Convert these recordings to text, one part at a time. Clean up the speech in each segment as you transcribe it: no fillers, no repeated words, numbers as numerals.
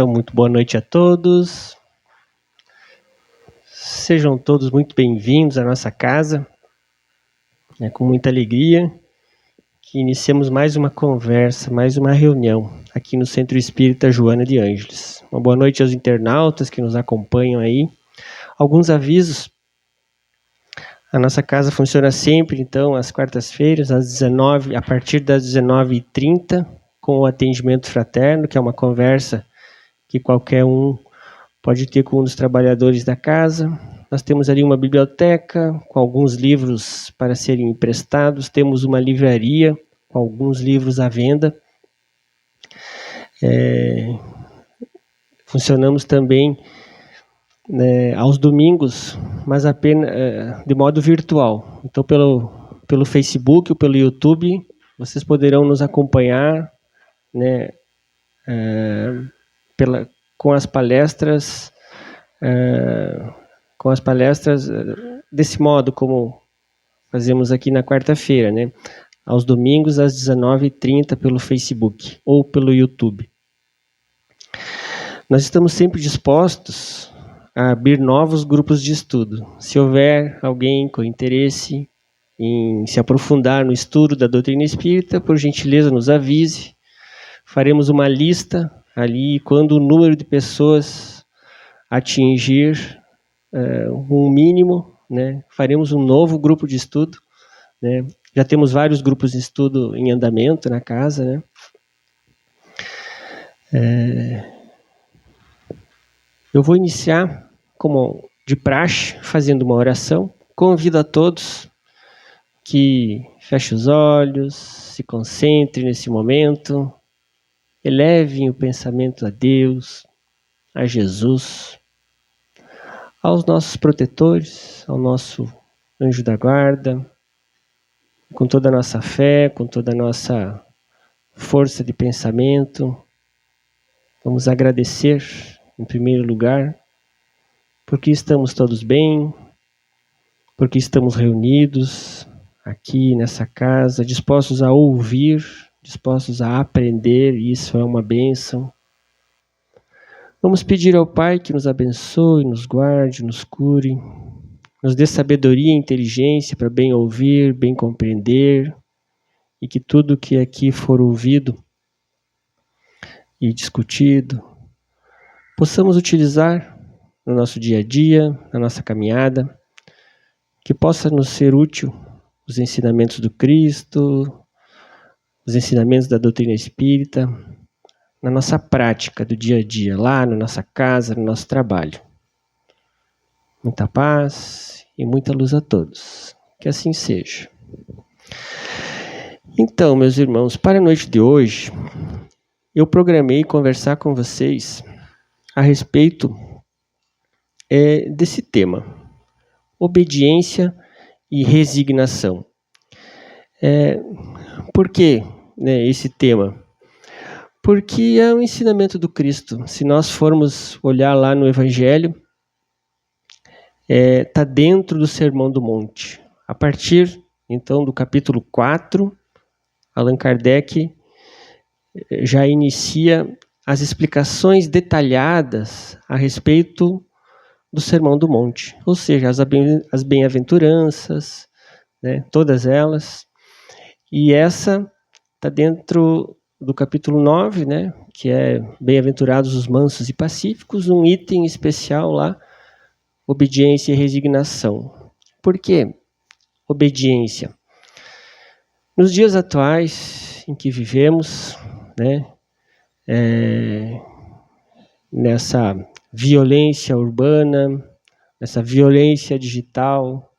Então, muito boa noite a todos. Sejam todos muito bem-vindos à nossa casa. É com muita alegria que iniciamos mais uma conversa, mais uma reunião aqui no Centro Espírita Joana de Ângeles. Uma boa noite aos internautas que nos acompanham aí. Alguns avisos. A nossa casa funciona sempre, então, às quartas-feiras, a partir das 19h30, com o atendimento fraterno, que é uma conversa que qualquer um pode ter com um dos trabalhadores da casa. Nós temos ali uma biblioteca com alguns livros para serem emprestados. Temos uma livraria com alguns livros à venda. Funcionamos também aos domingos, mas apenas de modo virtual. Então, pelo Facebook ou pelo YouTube, vocês poderão nos acompanhar, com as palestras desse modo, como fazemos aqui na quarta-feira, aos domingos às 19h30 pelo Facebook ou pelo YouTube. Nós estamos sempre dispostos a abrir novos grupos de estudo. Se houver alguém com interesse em se aprofundar no estudo da doutrina espírita, por gentileza nos avise. Faremos uma lista ali, quando o número de pessoas atingir um mínimo, faremos um novo grupo de estudo. Já temos vários grupos de estudo em andamento na casa. Eu vou iniciar, como de praxe, fazendo uma oração. Convido a todos que fechem os olhos, se concentrem nesse momento, elevem o pensamento a Deus, a Jesus, aos nossos protetores, ao nosso anjo da guarda, com toda a nossa fé, com toda a nossa força de pensamento. Vamos agradecer, em primeiro lugar, porque estamos todos bem, porque estamos reunidos aqui nessa casa, dispostos a ouvir, dispostos a aprender, e isso é uma bênção. Vamos pedir ao Pai que nos abençoe, nos guarde, nos cure, nos dê sabedoria e inteligência para bem ouvir, bem compreender, e que tudo que aqui for ouvido e discutido, possamos utilizar no nosso dia a dia, na nossa caminhada, que possa nos ser útil os ensinamentos do Cristo, os ensinamentos da doutrina espírita, na nossa prática do dia a dia, lá na nossa casa, no nosso trabalho. Muita paz e muita luz a todos. Que assim seja. Então, meus irmãos, para a noite de hoje, eu programei conversar com vocês a respeito desse tema, obediência e resignação. Por que esse tema? Porque é o ensinamento do Cristo. Se nós formos olhar lá no Evangelho, está dentro do Sermão do Monte. A partir, então, do capítulo 4, Allan Kardec já inicia as explicações detalhadas a respeito do Sermão do Monte. Ou seja, as bem-aventuranças, todas elas. E essa está dentro do capítulo 9, que é Bem-aventurados os mansos e pacíficos, um item especial lá, obediência e resignação. Por que obediência? Nos dias atuais em que vivemos, nessa violência urbana, nessa violência digital,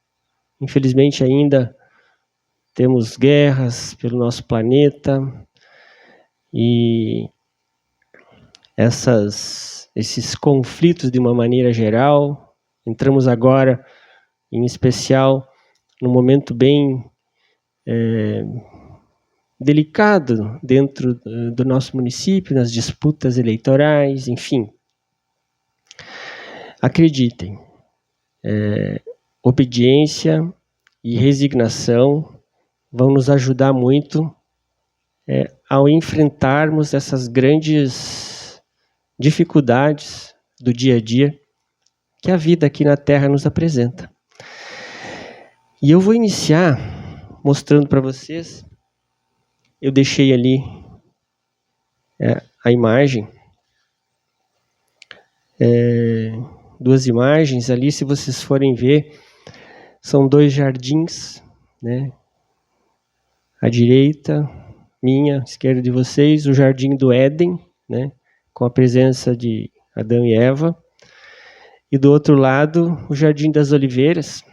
infelizmente ainda temos guerras pelo nosso planeta e esses conflitos de uma maneira geral. Entramos agora, em especial, num momento bem delicado dentro do nosso município, nas disputas eleitorais, enfim. Acreditem, obediência e resignação vão nos ajudar muito ao enfrentarmos essas grandes dificuldades do dia a dia que a vida aqui na Terra nos apresenta. E eu vou iniciar mostrando para vocês, eu deixei ali a imagem, duas imagens ali, se vocês forem ver, são dois jardins, né? À direita, minha, à esquerda de vocês, o jardim do Éden, né? Com a presença de Adão e Eva. E do outro lado, o jardim das oliveiras,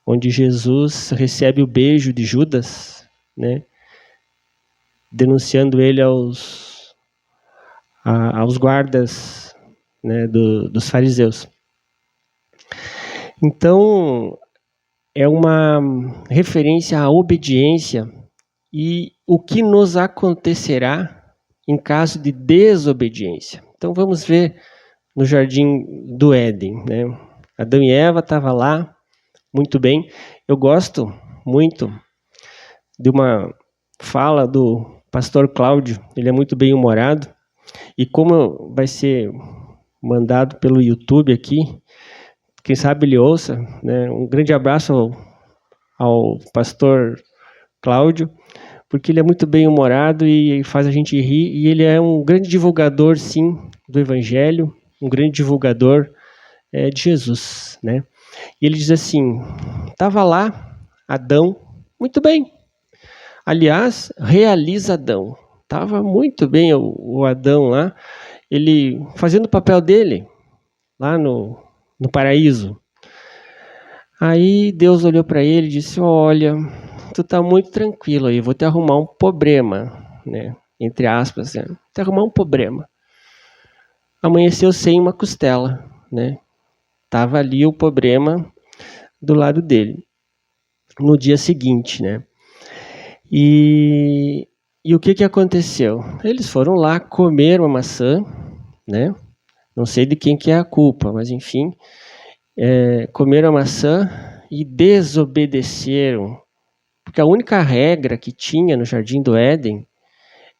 onde Jesus recebe o beijo de Judas, né? Denunciando ele aos guardas, né? Dos fariseus. Então, é uma referência à obediência e o que nos acontecerá em caso de desobediência. Então, vamos ver no jardim do Éden, né? Adão e Eva estavam lá, muito bem. Eu gosto muito de uma fala do pastor Cláudio, ele é muito bem-humorado, e como vai ser mandado pelo YouTube aqui, quem sabe ele ouça, né? Um grande abraço ao pastor Cláudio, porque ele é muito bem-humorado e faz a gente rir, e ele é um grande divulgador, sim, do Evangelho, um grande divulgador de Jesus, né? E ele diz assim, estava lá Adão, muito bem, aliás, realiza Adão, estava muito bem o Adão lá, ele fazendo o papel dele, lá no paraíso. Aí Deus olhou para ele e disse, olha, tu tá muito tranquilo aí, vou te arrumar um problema, né? Entre aspas, né? Te arrumar um problema. Amanheceu sem uma costela, né? Tava ali o problema do lado dele. No dia seguinte, né? E o que aconteceu? Eles foram lá comer uma maçã, né? Não sei de quem que é a culpa, mas enfim, comeram a maçã e desobedeceram. Porque a única regra que tinha no Jardim do Éden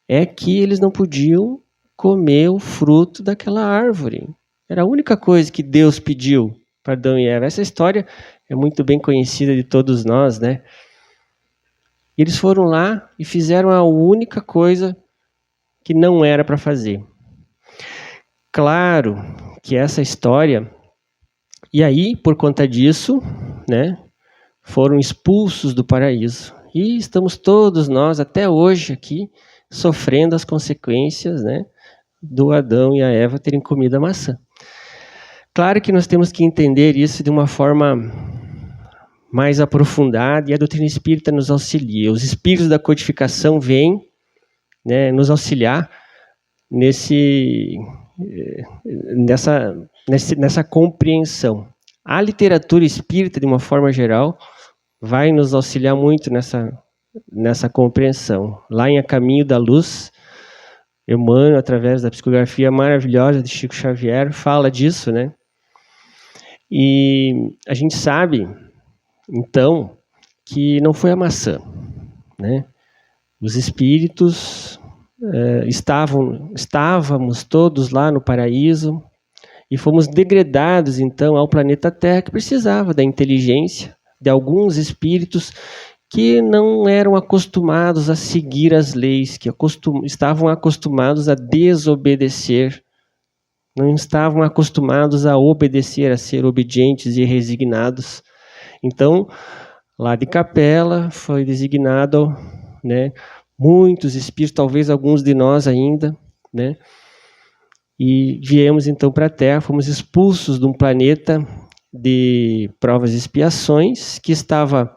é que eles não podiam comer o fruto daquela árvore. Era a única coisa que Deus pediu para Adão e Eva. Essa história é muito bem conhecida de todos nós, né? Eles foram lá e fizeram a única coisa que não era para fazer. Claro que essa história... E aí, por conta disso, né, foram expulsos do paraíso. E estamos todos nós, até hoje aqui, sofrendo as consequências, né, do Adão e a Eva terem comido a maçã. Claro que nós temos que entender isso de uma forma mais aprofundada, e a doutrina espírita nos auxilia. Os espíritos da codificação vêm, né, nos auxiliar nessa compreensão. A literatura espírita, de uma forma geral, vai nos auxiliar muito nessa compreensão. Lá em A Caminho da Luz, Emmanuel, através da psicografia maravilhosa de Chico Xavier, fala disso, né? E a gente sabe, então, que não foi a maçã, né? Os espíritos... estávamos todos lá no paraíso e fomos degradados então ao planeta Terra, que precisava da inteligência de alguns espíritos que não eram acostumados a seguir as leis, que estavam acostumados a desobedecer, não estavam acostumados a obedecer, a ser obedientes e resignados. Então, lá de Capela foi designado, né, muitos espíritos, talvez alguns de nós ainda, né? E viemos então para a Terra, fomos expulsos de um planeta de provas e expiações, que estava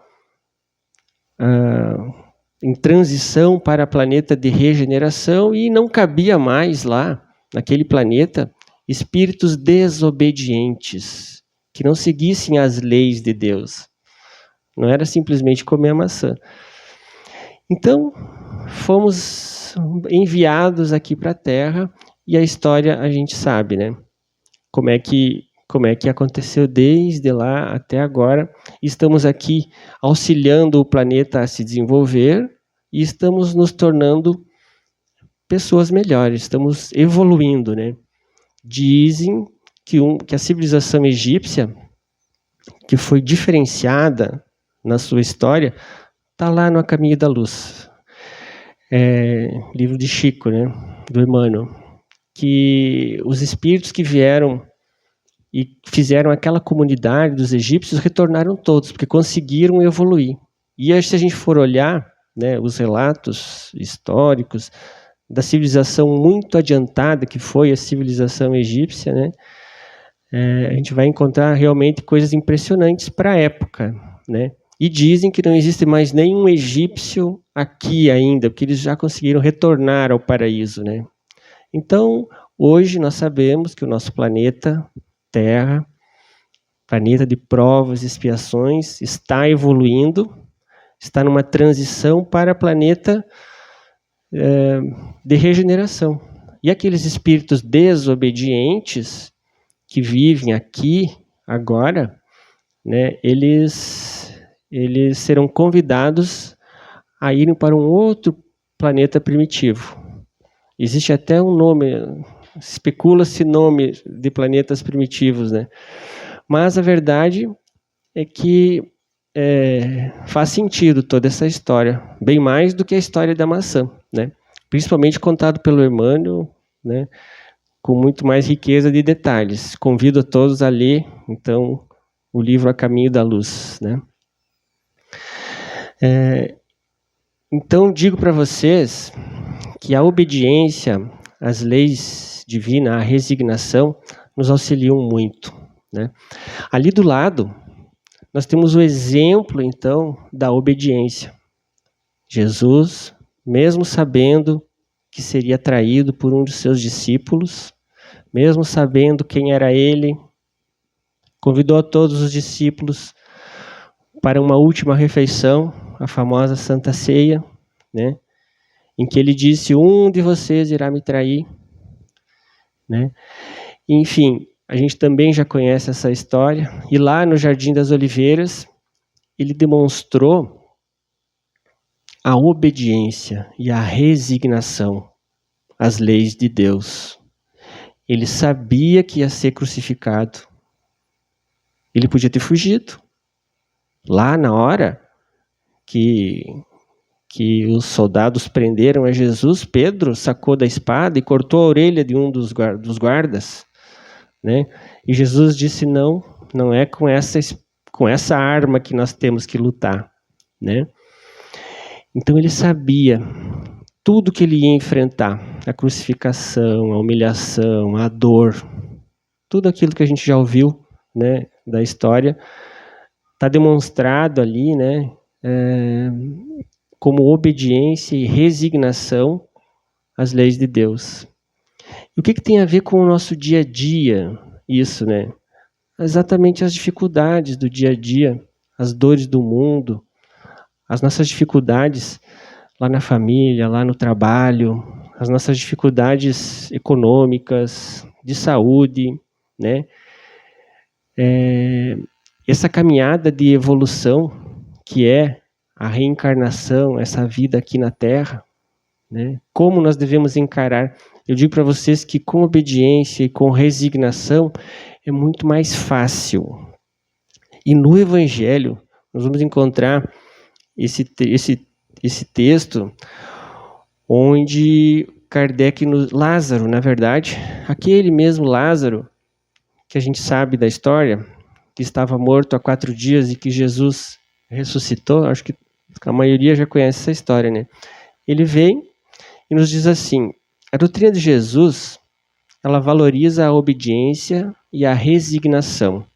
em transição para planeta de regeneração, e não cabia mais lá, naquele planeta, espíritos desobedientes, que não seguissem as leis de Deus. Não era simplesmente comer a maçã. Então, fomos enviados aqui para a Terra, e a história a gente sabe, né? Como é que aconteceu desde lá até agora. Estamos aqui auxiliando o planeta a se desenvolver e estamos nos tornando pessoas melhores, estamos evoluindo, né? Dizem que a civilização egípcia, que foi diferenciada na sua história, está lá no A Caminho da Luz. Livro de Chico, né? Do Emmanuel. Que os espíritos que vieram e fizeram aquela comunidade dos egípcios retornaram todos, porque conseguiram evoluir. E aí, se a gente for olhar, né, os relatos históricos da civilização muito adiantada que foi a civilização egípcia, né, a gente vai encontrar realmente coisas impressionantes para a época, né? E dizem que não existe mais nenhum egípcio aqui ainda, porque eles já conseguiram retornar ao paraíso, né? Então, hoje nós sabemos que o nosso planeta Terra, planeta de provas e expiações, está evoluindo, está numa transição para planeta de regeneração. E aqueles espíritos desobedientes que vivem aqui, agora, né, eles serão convidados a irem para um outro planeta primitivo. Existe até um nome, especula-se nome de planetas primitivos, né? Mas a verdade é que faz sentido toda essa história, bem mais do que a história da maçã, né? Principalmente contado pelo Emmanuel, né? Com muito mais riqueza de detalhes. Convido a todos a ler, então, o livro A Caminho da Luz, né? Então, digo para vocês que a obediência às leis divinas, a resignação, nos auxiliam muito, né? Ali do lado, nós temos o exemplo, então, da obediência. Jesus, mesmo sabendo que seria traído por um de seus discípulos, mesmo sabendo quem era ele, convidou a todos os discípulos para uma última refeição, a famosa Santa Ceia, né? Em que ele disse: um de vocês irá me trair, né? Enfim, a gente também já conhece essa história. E lá no Jardim das Oliveiras, ele demonstrou a obediência e a resignação às leis de Deus. Ele sabia que ia ser crucificado. Ele podia ter fugido. Lá na hora que os soldados prenderam a Jesus, Pedro sacou da espada e cortou a orelha de um dos guardas, né? E Jesus disse: não é com essa arma que nós temos que lutar, né? Então ele sabia tudo que ele ia enfrentar, a crucificação, a humilhação, a dor, tudo aquilo que a gente já ouviu, né, da história, está demonstrado ali, né, como obediência e resignação às leis de Deus. E o que tem a ver com o nosso dia a dia isso, né? Exatamente as dificuldades do dia a dia, as dores do mundo, as nossas dificuldades lá na família, lá no trabalho, as nossas dificuldades econômicas, de saúde, né? Essa caminhada de evolução que é a reencarnação, essa vida aqui na Terra, né? Como nós devemos encarar? Eu digo para vocês que com obediência e com resignação é muito mais fácil. E no Evangelho nós vamos encontrar esse texto onde Kardec, Lázaro, na verdade, aquele mesmo Lázaro que a gente sabe da história, que estava morto há 4 dias e que Jesus ressuscitou, acho que a maioria já conhece essa história, né? Ele vem e nos diz assim: a doutrina de Jesus, ela valoriza a obediência e a resignação,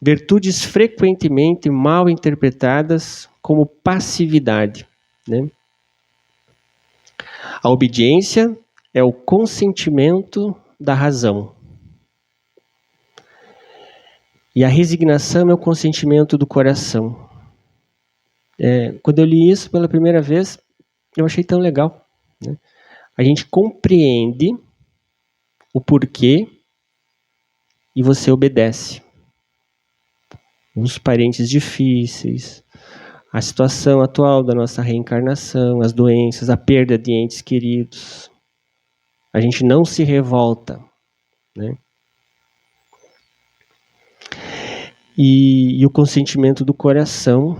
virtudes frequentemente mal interpretadas como passividade, né? A obediência é o consentimento da razão. E a resignação é o consentimento do coração. Quando eu li isso pela primeira vez, eu achei tão legal, né? A gente compreende o porquê e você obedece. Os parentes difíceis, a situação atual da nossa reencarnação, as doenças, a perda de entes queridos, A gente não se revolta, né? E o consentimento do coração,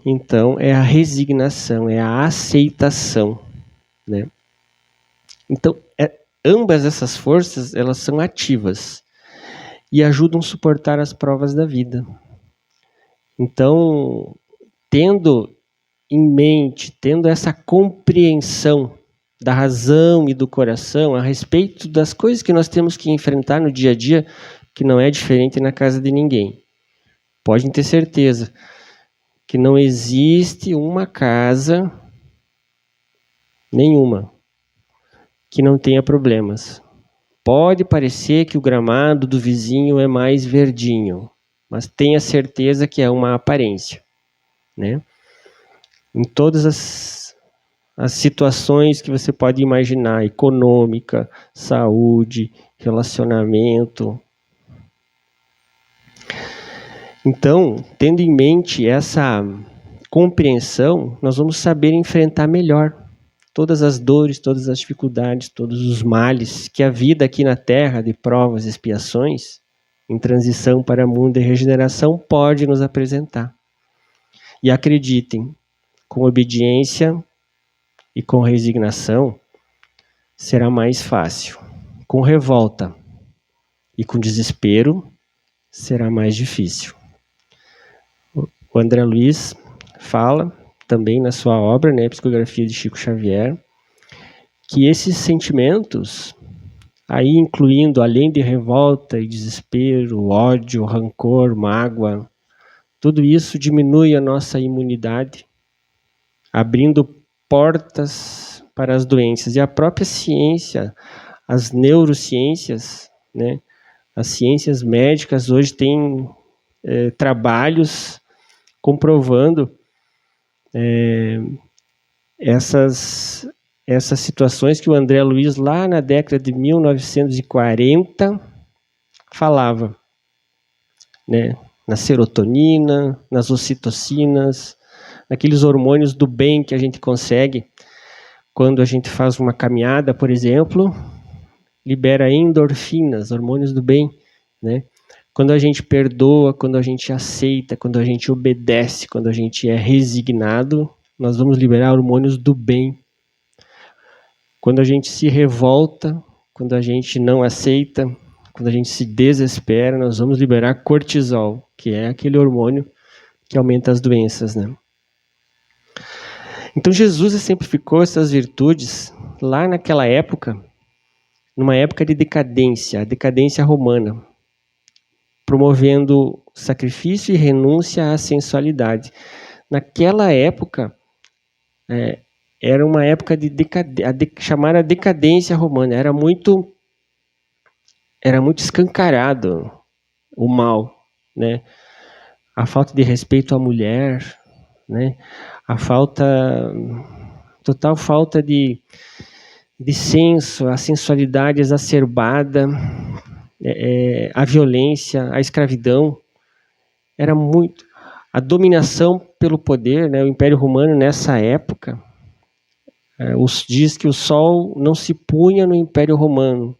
então, é a resignação, é a aceitação, né? Então, ambas essas forças, elas são ativas e ajudam a suportar as provas da vida. Então, tendo em mente, tendo essa compreensão da razão e do coração a respeito das coisas que nós temos que enfrentar no dia a dia, que não é diferente na casa de ninguém. Podem ter certeza que não existe uma casa, nenhuma, que não tenha problemas. Pode parecer que o gramado do vizinho é mais verdinho, mas tenha certeza que é uma aparência, né? Em todas as situações que você pode imaginar, econômica, saúde, relacionamento. Então, tendo em mente essa compreensão, nós vamos saber enfrentar melhor todas as dores, todas as dificuldades, todos os males que a vida aqui na Terra, de provas e expiações, em transição para mundo de regeneração, pode nos apresentar. E acreditem, com obediência e com resignação, será mais fácil. Com revolta e com desespero, será mais difícil. O André Luiz fala também na sua obra, né, Psicografia de Chico Xavier, que esses sentimentos, aí incluindo além de revolta e desespero, ódio, rancor, mágoa, tudo isso diminui a nossa imunidade, abrindo portas para as doenças. E a própria ciência, as neurociências, né, as ciências médicas hoje têm trabalhos comprovando essas situações que o André Luiz, lá na década de 1940, falava, né? Na serotonina, nas ocitocinas, naqueles hormônios do bem que a gente consegue quando a gente faz uma caminhada, por exemplo, libera endorfinas, hormônios do bem, né? Quando a gente perdoa, quando a gente aceita, quando a gente obedece, quando a gente é resignado, nós vamos liberar hormônios do bem. Quando a gente se revolta, quando a gente não aceita, quando a gente se desespera, nós vamos liberar cortisol, que é aquele hormônio que aumenta as doenças, né? Então Jesus exemplificou essas virtudes lá naquela época, numa época de decadência, a decadência romana, promovendo sacrifício e renúncia à sensualidade. Naquela época, era uma época de chamada decadência romana, era muito escancarado o mal, né? A falta de respeito à mulher, né? A total falta de senso, a sensualidade exacerbada, a violência, a escravidão, era muito... A dominação pelo poder, né? O Império Romano nessa época, diz que o sol não se punha no Império Romano,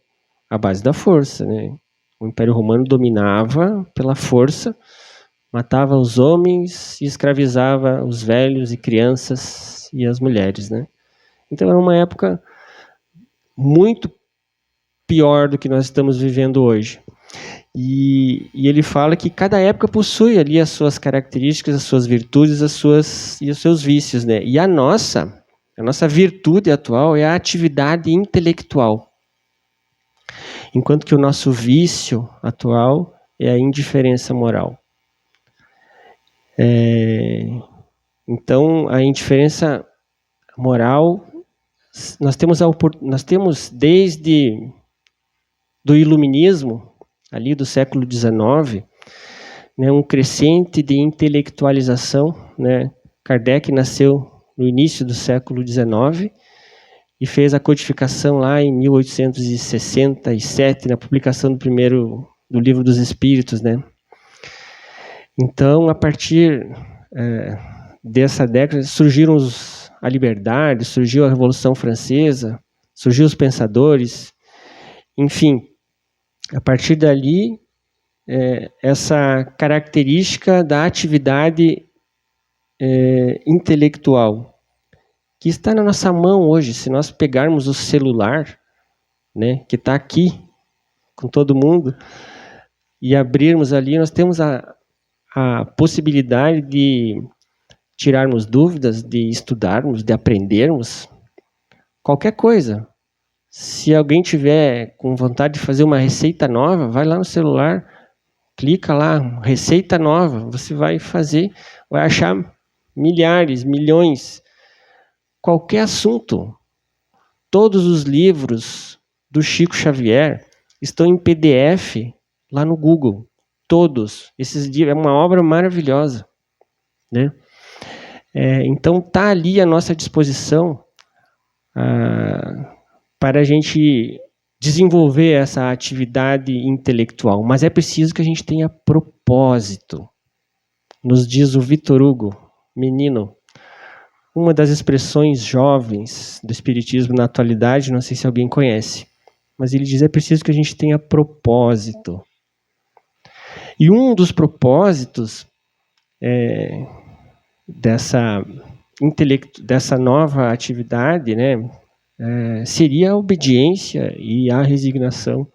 à base da força, né? O Império Romano dominava pela força, matava os homens e escravizava os velhos e crianças e as mulheres, né? Então era uma época muito pior do que nós estamos vivendo hoje. E ele fala que cada época possui ali as suas características, as suas virtudes, e os seus vícios, né? E a nossa virtude atual é a atividade intelectual. Enquanto que o nosso vício atual é a indiferença moral. Então, a indiferença moral, nós temos desde do iluminismo, ali do século XIX, né, um crescente de intelectualização, né? Kardec nasceu no início do século XIX e fez a codificação lá em 1867, na publicação do Livro dos Espíritos, né? Então, a partir dessa década, surgiu a liberdade, surgiu a Revolução Francesa, surgiu os pensadores, enfim, a partir dali, essa característica da atividade intelectual, que está na nossa mão hoje. Se nós pegarmos o celular, né, que está aqui com todo mundo, e abrirmos ali, nós temos a possibilidade de tirarmos dúvidas, de estudarmos, de aprendermos qualquer coisa. Se alguém tiver com vontade de fazer uma receita nova, vai lá no celular, clica lá, receita nova, você vai fazer, vai achar milhares, milhões, qualquer assunto. Todos os livros do Chico Xavier estão em PDF lá no Google. Todos. É uma obra maravilhosa, né? Então está ali à nossa disposição para a gente desenvolver essa atividade intelectual. Mas é preciso que a gente tenha propósito. Nos diz o Vitor Hugo, menino, uma das expressões jovens do Espiritismo na atualidade, não sei se alguém conhece, mas ele diz: é preciso que a gente tenha propósito. E um dos propósitos dessa nova atividade, né, seria a obediência e a resignação,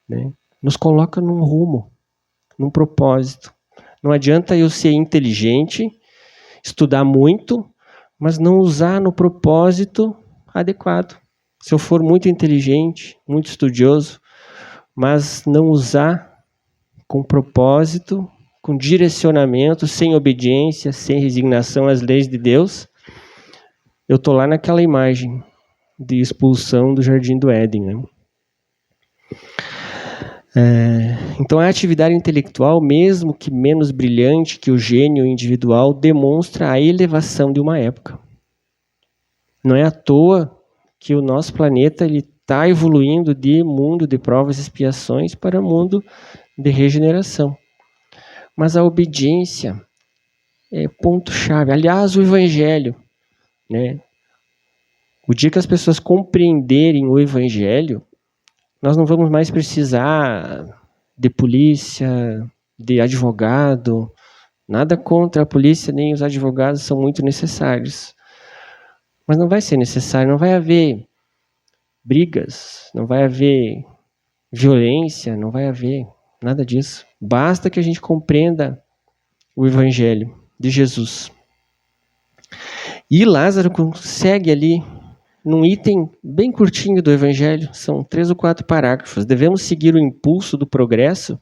né? Nos coloca num rumo, num propósito. Não adianta eu ser inteligente, estudar muito, mas não usar no propósito adequado. Se eu for muito inteligente, muito estudioso, mas não usar com propósito, com direcionamento, sem obediência, sem resignação às leis de Deus, eu estou lá naquela imagem de expulsão do Jardim do Éden, né? Então a atividade intelectual, mesmo que menos brilhante que o gênio individual, demonstra a elevação de uma época. Não é à toa que o nosso planeta está evoluindo de mundo de provas e expiações para mundo de regeneração. Mas a obediência é ponto-chave. Aliás, o Evangelho, né? O dia que as pessoas compreenderem o Evangelho, nós não vamos mais precisar de polícia, de advogado. Nada contra a polícia, nem os advogados são muito necessários. Mas não vai ser necessário, não vai haver brigas, não vai haver violência, não vai haver nada disso. Basta que a gente compreenda o Evangelho de Jesus. E Lázaro consegue ali, num item bem curtinho do Evangelho, são 3 ou 4 parágrafos: devemos seguir o impulso do progresso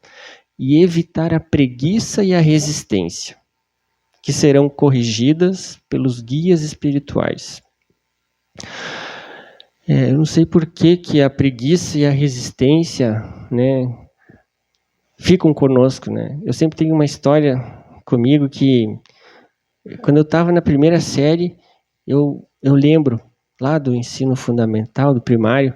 e evitar a preguiça e a resistência, que serão corrigidas pelos guias espirituais. Eu não sei por que a preguiça e a resistência, né, ficam conosco, né? Eu sempre tenho uma história comigo que, quando eu estava na primeira série, eu lembro, lá do ensino fundamental, do primário,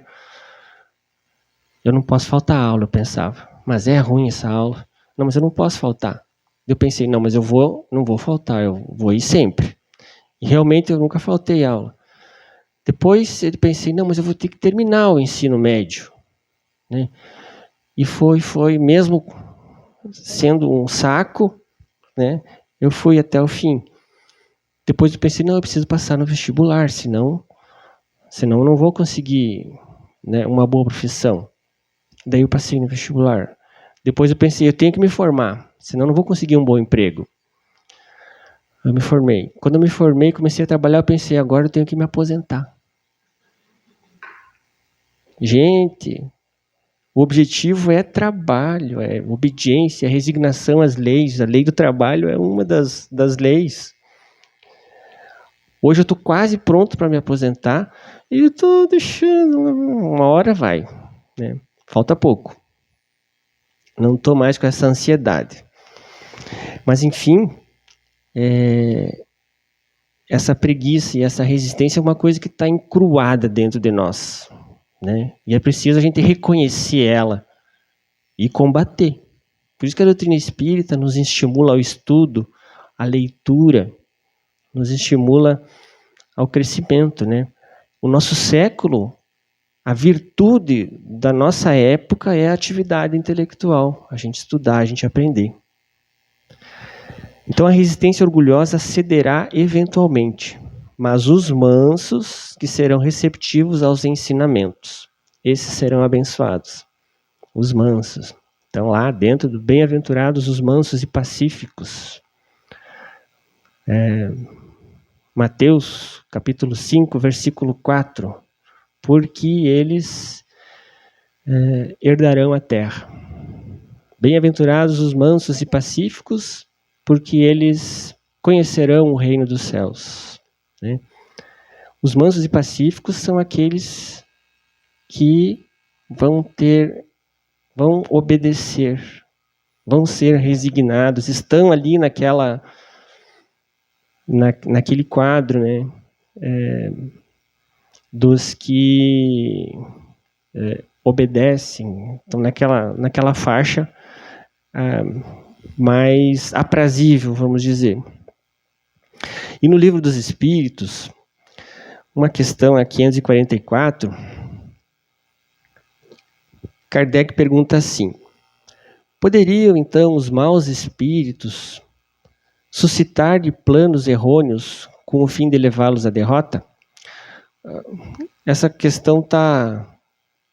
eu não posso faltar aula, eu pensava. Mas é ruim essa aula. Não, mas eu não posso faltar. Eu pensei, não, mas não vou faltar, eu vou ir sempre. E realmente eu nunca faltei aula. Depois eu pensei, não, mas eu vou ter que terminar o ensino médio, né? E foi mesmo sendo um saco, né? Eu fui até o fim. Depois eu pensei, não, eu preciso passar no vestibular, senão eu não vou conseguir, né, uma boa profissão. Daí eu passei no vestibular. Depois eu pensei, eu tenho que me formar, senão eu não vou conseguir um bom emprego. Eu me formei. Quando eu me formei, comecei a trabalhar, eu pensei, agora eu tenho que me aposentar. Gente, o objetivo é trabalho, é obediência, é resignação às leis. A lei do trabalho é uma das leis. Hoje eu estou quase pronto para me aposentar e eu estou deixando, uma hora vai, né? Falta pouco. Não estou mais com essa ansiedade. Mas, enfim, essa preguiça e essa resistência é uma coisa que está encruada dentro de nós, né? E é preciso a gente reconhecer ela e combater. Por isso que a doutrina espírita nos estimula ao estudo, à leitura, nos estimula ao crescimento, né? O nosso século A virtude da nossa época é a atividade intelectual, a gente estudar, a gente aprender. Então a resistência orgulhosa cederá eventualmente, mas os mansos que serão receptivos aos ensinamentos, esses serão abençoados. Os mansos. Então lá dentro do bem-aventurados os mansos e pacíficos. Mateus capítulo 5, versículo 4. Porque eles herdarão a terra. Bem-aventurados os mansos e pacíficos, porque eles conhecerão o reino dos céus. Né? Os mansos e pacíficos são aqueles que vão obedecer, vão ser resignados, estão ali naquele quadro, né? Dos que obedecem, estão naquela faixa mais aprazível, vamos dizer. E no Livro dos Espíritos, uma questão a 544, Kardec pergunta assim: poderiam então os maus espíritos suscitar-lhe planos errôneos com o fim de levá-los à derrota? Essa questão está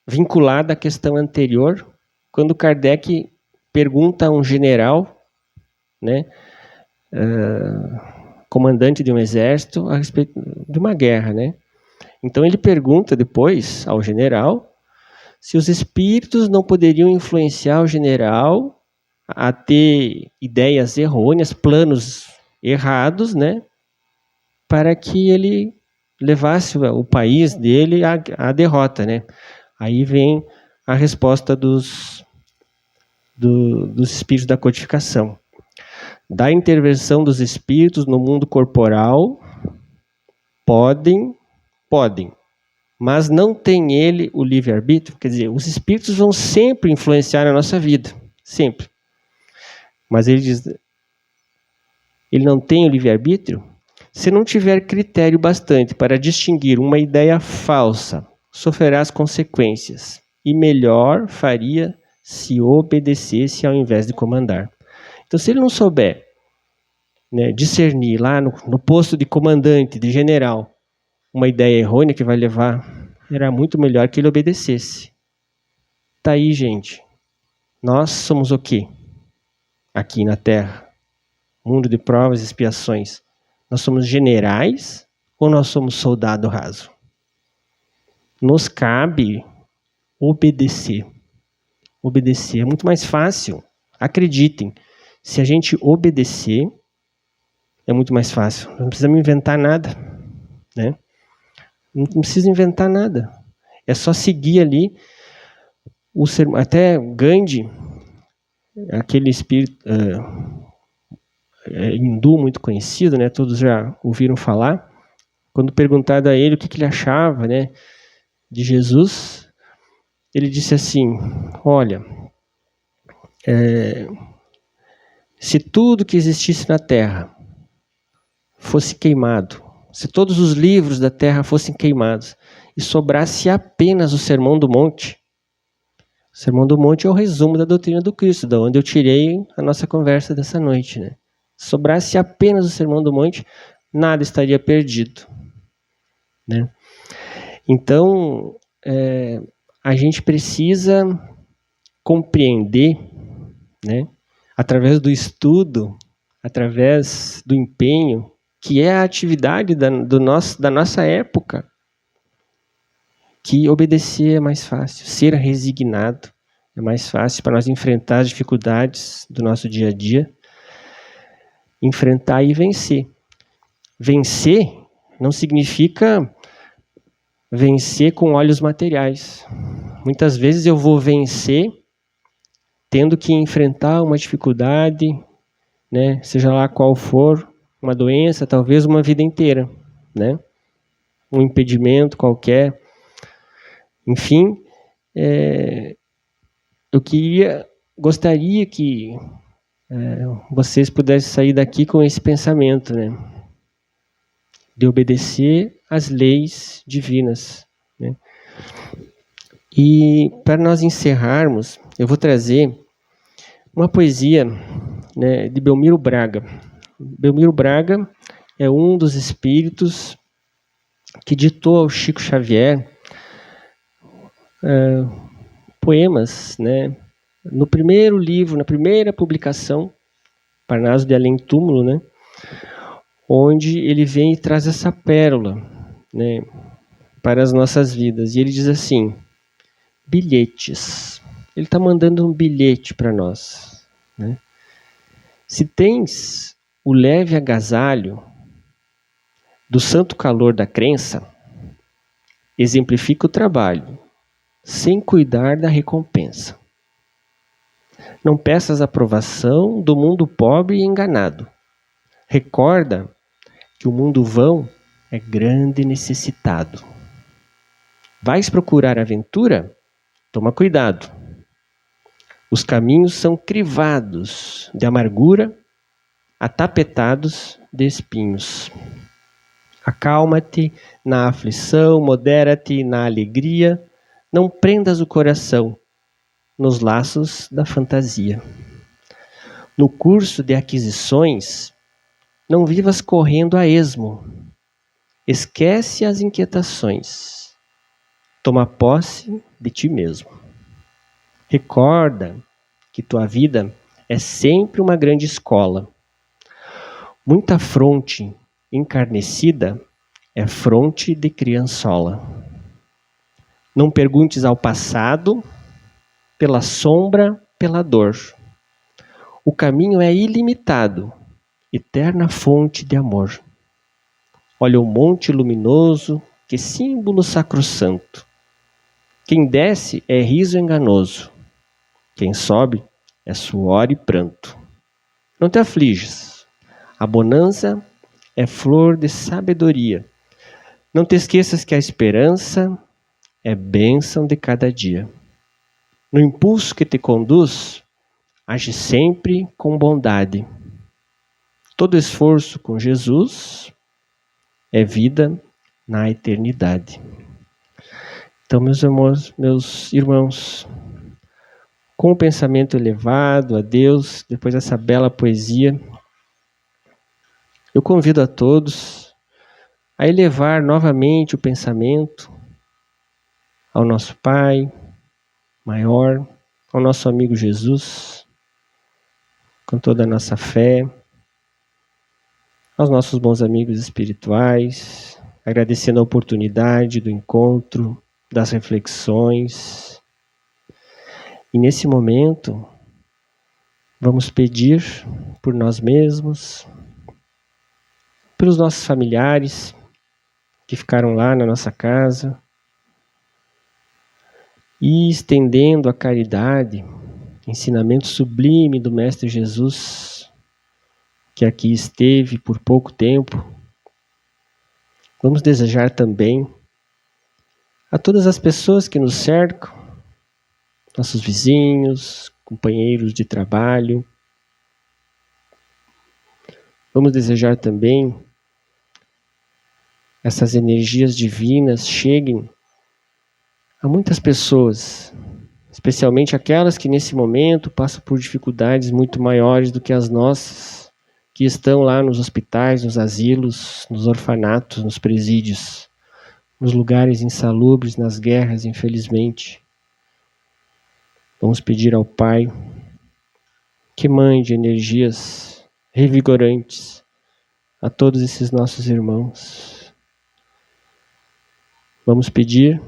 vinculada à questão anterior, quando Kardec pergunta a um general, né, comandante de um exército, a respeito de uma guerra, né? Então ele pergunta depois ao general se os espíritos não poderiam influenciar o general a ter ideias errôneas, planos errados, né, para que ele levasse o país dele à derrota, né? Aí vem a resposta dos espíritos da codificação. Da intervenção dos espíritos no mundo corporal, podem, mas não tem ele o livre-arbítrio. Quer dizer, os espíritos vão sempre influenciar a nossa vida, sempre. Mas ele diz, ele não tem o livre-arbítrio? Se não tiver critério bastante para distinguir uma ideia falsa, sofrerá as consequências, e melhor faria se obedecesse ao invés de comandar. Então, se ele não souber, né, discernir lá no posto de comandante, de general, uma ideia errônea que vai levar, era muito melhor que ele obedecesse. Tá aí, gente. Nós somos o quê? Aqui na Terra. Mundo de provas e expiações. Nós somos generais ou nós somos soldado raso? Nos cabe obedecer. Obedecer é muito mais fácil. Acreditem, se a gente obedecer, é muito mais fácil. Não precisamos inventar nada, né? Não precisa inventar nada. É só seguir ali o sermão. Até Gandhi, aquele espírito hindu muito conhecido, né? Todos já ouviram falar. Quando perguntado a ele o que ele achava, né, de Jesus, ele disse assim: olha, se tudo que existisse na Terra fosse queimado, se todos os livros da Terra fossem queimados e sobrasse apenas o Sermão do Monte. O Sermão do Monte é o resumo da doutrina do Cristo, da onde eu tirei a nossa conversa dessa noite, né? Se sobrasse apenas o Sermão do Monte, nada estaria perdido, né? Então, a gente precisa compreender, né, através do estudo, através do empenho, que é a atividade da nossa época, que obedecer é mais fácil, ser resignado é mais fácil para nós enfrentar as dificuldades do nosso dia a dia, enfrentar e vencer. Vencer não significa vencer com olhos materiais. Muitas vezes eu vou vencer tendo que enfrentar uma dificuldade, né, seja lá qual for, uma doença, talvez uma vida inteira, né? Um impedimento qualquer. Enfim, eu gostaria que vocês pudessem sair daqui com esse pensamento, né? De obedecer às leis divinas, né? E para nós encerrarmos, eu vou trazer uma poesia, né, de Belmiro Braga. Belmiro Braga é um dos espíritos que ditou ao Chico Xavier poemas, né, no primeiro livro, na primeira publicação, Parnaso de Além Túmulo, né, onde ele vem e traz essa pérola, né, para as nossas vidas. E ele diz assim: bilhetes. Ele está mandando um bilhete para nós, né? Se tens o leve agasalho do santo calor da crença, exemplifica o trabalho, sem cuidar da recompensa. Não peças aprovação do mundo pobre e enganado. Recorda que o mundo vão é grande e necessitado. Vais procurar aventura? Toma cuidado. Os caminhos são crivados de amargura, atapetados de espinhos. Acalma-te na aflição, modera-te na alegria, não prendas o coração nos laços da fantasia. No curso de aquisições, não vivas correndo a esmo. Esquece as inquietações. Toma posse de ti mesmo. Recorda que tua vida é sempre uma grande escola. Muita fronte encarnecida é fronte de criançola. Não perguntes ao passado pela sombra, pela dor. O caminho é ilimitado, eterna fonte de amor. Olha o monte luminoso, que símbolo sacrossanto. Quem desce é riso enganoso. Quem sobe é suor e pranto. Não te afliges. A bonança é flor de sabedoria. Não te esqueças que a esperança é bênção de cada dia. No impulso que te conduz, age sempre com bondade. Todo esforço com Jesus é vida na eternidade. Então, meus irmãos, com o pensamento elevado a Deus, depois dessa bela poesia, eu convido a todos a elevar novamente o pensamento ao nosso Pai maior, ao nosso amigo Jesus, com toda a nossa fé, aos nossos bons amigos espirituais, agradecendo a oportunidade do encontro, das reflexões. E nesse momento, vamos pedir por nós mesmos, pelos nossos familiares que ficaram lá na nossa casa, e estendendo a caridade, ensinamento sublime do Mestre Jesus, que aqui esteve por pouco tempo. Vamos desejar também a todas as pessoas que nos cercam, nossos vizinhos, companheiros de trabalho. Vamos desejar também essas energias divinas cheguem a muitas pessoas, especialmente aquelas que nesse momento passam por dificuldades muito maiores do que as nossas, que estão lá nos hospitais, nos asilos, nos orfanatos, nos presídios, nos lugares insalubres, nas guerras, infelizmente. Vamos pedir ao Pai que mande energias revigorantes a todos esses nossos irmãos. Vamos pedir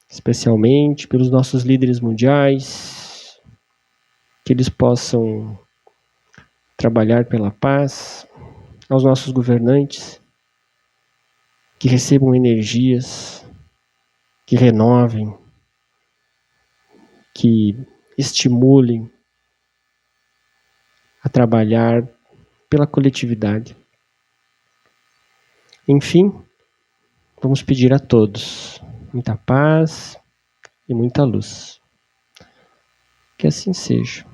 especialmente pelos nossos líderes mundiais, que eles possam trabalhar pela paz, aos nossos governantes, que recebam energias, que renovem, que estimulem a trabalhar pela coletividade. Enfim, vamos pedir a todos muita paz e muita luz. Que assim seja.